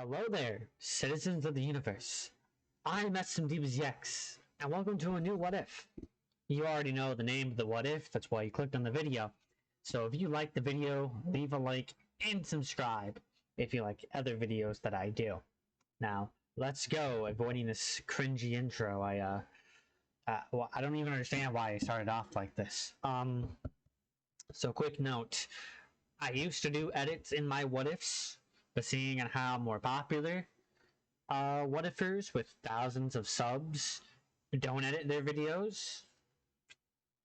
Hello there, citizens of the universe. I'm SMDBZX, and welcome to a new What If. You already know the name of the What If, that's why you clicked on the video. So if you like the video, leave a like and subscribe if you like other videos that I do. Now, let's go, avoiding this cringy intro. Well, I don't even understand why I started off like this. So quick note, I used to do edits in my What Ifs, but seeing on how more popular What Ifers with thousands of subs don't edit their videos,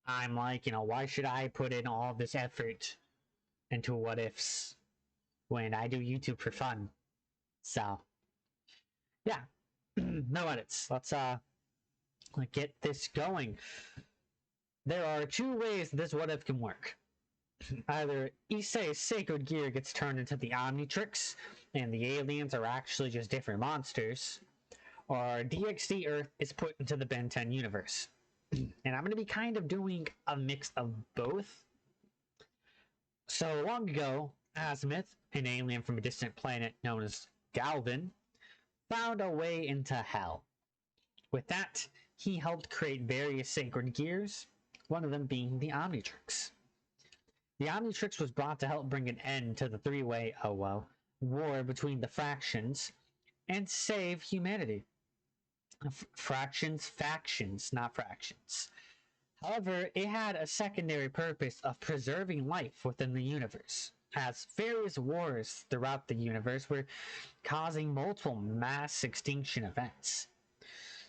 I'm like, why should I put in all this effort into What Ifs when I do YouTube for fun? So, yeah, no edits. Let's get this going. There are two ways this What If can work. Either Issei's sacred gear gets turned into the Omnitrix, and the aliens are actually just different monsters, or DxD Earth is put into the Ben 10 universe. And I'm going to be kind of doing a mix of both. So long ago, Azimuth, an alien from a distant planet known as Galvin, found a way into Hell. With that, he helped create various sacred gears, one of them being the Omnitrix. The Omnitrix was brought to help bring an end to the three-way, war between the factions and save humanity. Factions, not fractions. However, it had a secondary purpose of preserving life within the universe, as various wars throughout the universe were causing multiple mass extinction events.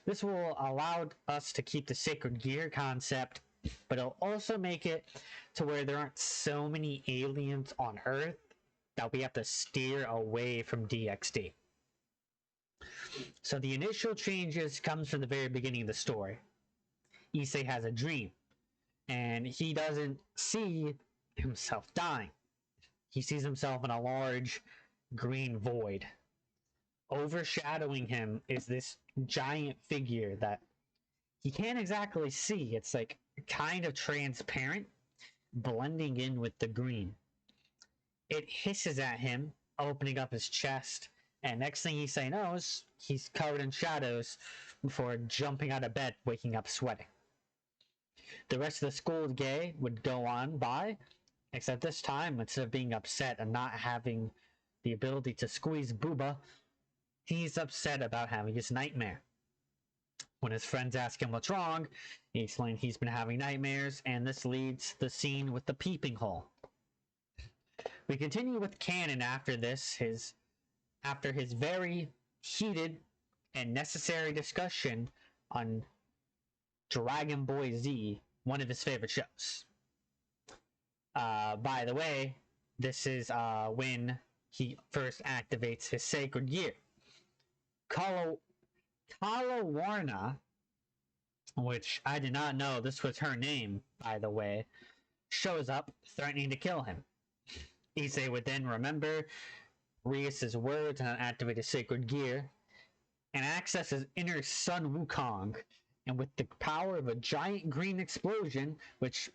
This will allow us to keep the sacred gear concept, but it'll also make it to where there aren't so many aliens on Earth that we have to steer away from DxD. So the initial changes comes from the very beginning of the story. Issei has a dream, and he doesn't see himself dying. He sees himself in a large green void. Overshadowing him is this giant figure that he can't exactly see. It's like kind of transparent, blending in with the green. It hisses at him, opening up his chest, and next thing Issei knows, he's covered in shadows before jumping out of bed, waking up sweating. The rest of the schooled gay would go on by, except this time, instead of being upset and not having the ability to squeeze booba, he's upset about having his nightmare. When his friends ask him what's wrong, he explains he's been having nightmares, and this leads to the scene with the peeping hole. We continue with canon after this, after his very heated and necessary discussion on Dragon Ball Z, one of his favorite shows. By the way, this is when he first activates his sacred gear. Kalawarna, which I did not know this was her name, by the way, shows up, threatening to kill him. Issei would then remember Rias's words and activate his sacred gear, and access his inner Sun Wukong, and with the power of a giant green explosion, which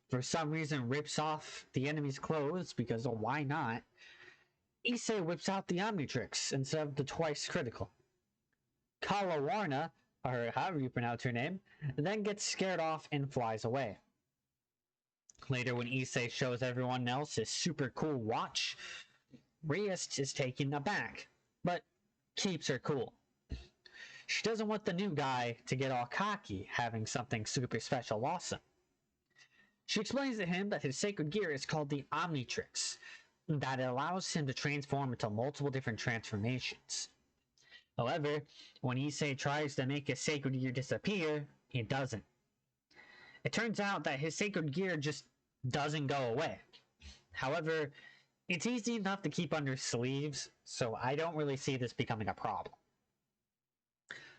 for some reason rips off the enemy's clothes, because why not, Issei whips out the Omnitrix instead of the twice critical. Kalawarna, or however you pronounce her name, then gets scared off and flies away. Later, when Issei shows everyone else his super cool watch, Rias is taken aback, but keeps her cool. She doesn't want the new guy to get all cocky, having something super special awesome. She explains to him that his sacred gear is called the Omnitrix, that it allows him to transform into multiple different transformations. However, when Issei tries to make his sacred gear disappear, it doesn't. It turns out that his sacred gear just doesn't go away. However, it's easy enough to keep under sleeves, so I don't really see this becoming a problem.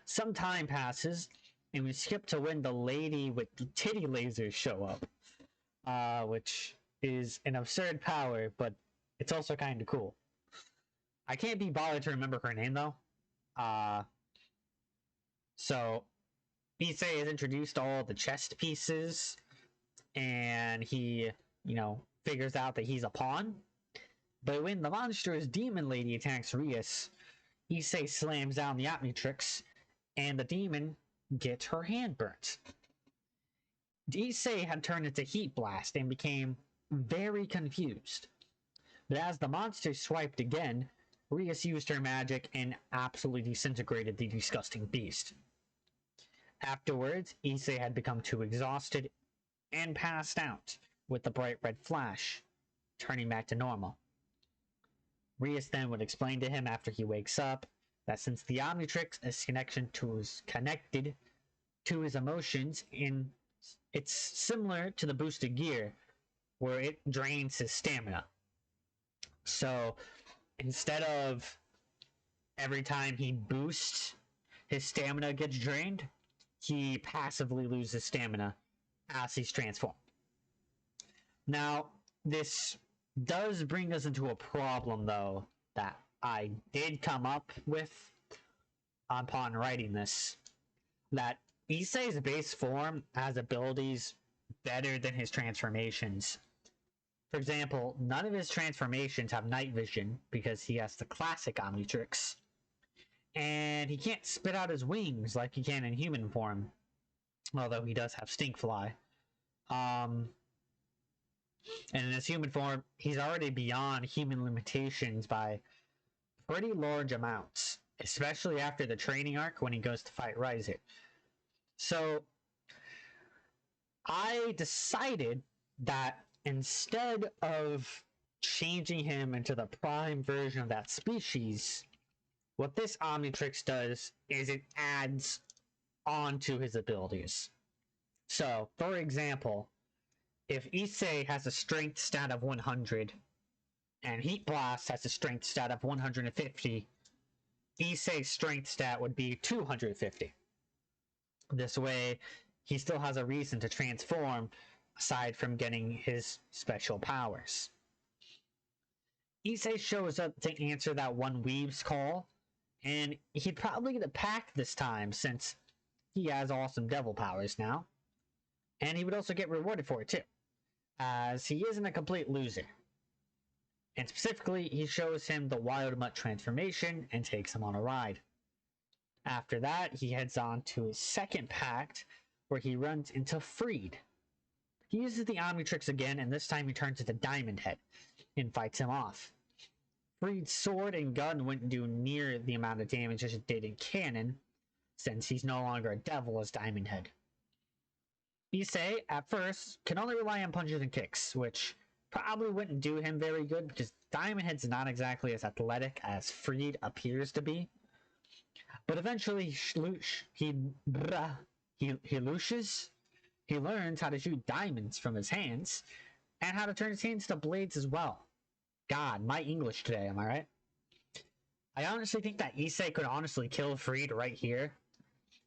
Some time passes, and we skip to when the lady with the titty lasers show up, which is an absurd power, but it's also kind of cool. I can't be bothered to remember her name, though. So Issei is introduced to all the chest pieces, and he, figures out that he's a pawn. But when the monstrous demon lady attacks Rias, Issei slams down the Omnitrix, and the demon gets her hand burnt. Issei had turned into Heat Blast and became very confused. But as the monster swiped again, Rias used her magic and absolutely disintegrated the disgusting beast. Afterwards, Issei had become too exhausted and passed out, with the bright red flash, turning back to normal. Rias then would explain to him after he wakes up that since the Omnitrix is connected to his emotions, it's similar to the boosted gear, where it drains his stamina. So instead of every time he boosts, his stamina gets drained, he passively loses stamina as he's transformed. Now, this does bring us into a problem, though, that I did come up with upon writing this. That Issei's base form has abilities better than his transformations. For example, none of his transformations have night vision because he has the classic Omnitrix. And he can't spit out his wings like he can in human form. Although he does have Stinkfly. And in his human form, he's already beyond human limitations by pretty large amounts. Especially after the training arc when he goes to fight Riser. So, I decided that instead of changing him into the prime version of that species, what this Omnitrix does is it adds on to his abilities. So, for example, if Issei has a strength stat of 100, and Heat Blast has a strength stat of 150, Issei's strength stat would be 250. This way, he still has a reason to transform aside from getting his special powers. Issei shows up to answer that one Weave's call, and he'd probably get a pack this time since he has awesome devil powers now. And he would also get rewarded for it too, as he isn't a complete loser. And specifically, he shows him the Wild Mutt transformation and takes him on a ride. After that, he heads on to his second pact, where he runs into Freed. He uses the Omnitrix again, and this time he turns into Diamond Head and fights him off. Freed's sword and gun wouldn't do near the amount of damage as it did in canon, since he's no longer a devil as Diamond Head. Issei, at first, can only rely on punches and kicks, which probably wouldn't do him very good because Diamond Head's not exactly as athletic as Freed appears to be. But eventually, he learns how to shoot diamonds from his hands, and how to turn his hands to blades as well. God, my English today, am I right? I honestly think that Issei could honestly kill Freed right here.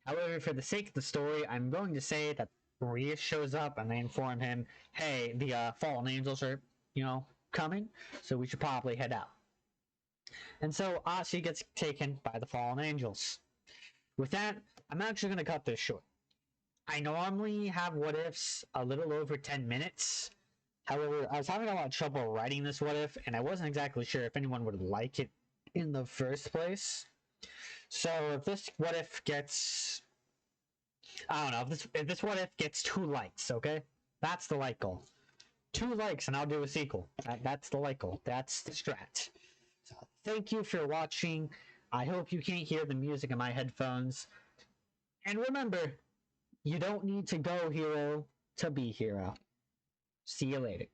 However, for the sake of the story, I'm going to say that Rias shows up and they inform him, hey, the Fallen Angels are, coming, so we should probably head out. And so Asi gets taken by the Fallen Angels. With that, I'm actually going to cut this short. I normally have what-ifs a little over 10 minutes. However, I was having a lot of trouble writing this what-if, and I wasn't exactly sure if anyone would like it in the first place. So if this what-if gets... I don't know, if this what-if gets 2 likes, okay? That's the like goal. 2 likes and I'll do a sequel. That's the like goal. That's the strat. So thank you for watching. I hope you can't hear the music in my headphones. And remember, you don't need to go hero to be hero. See you later.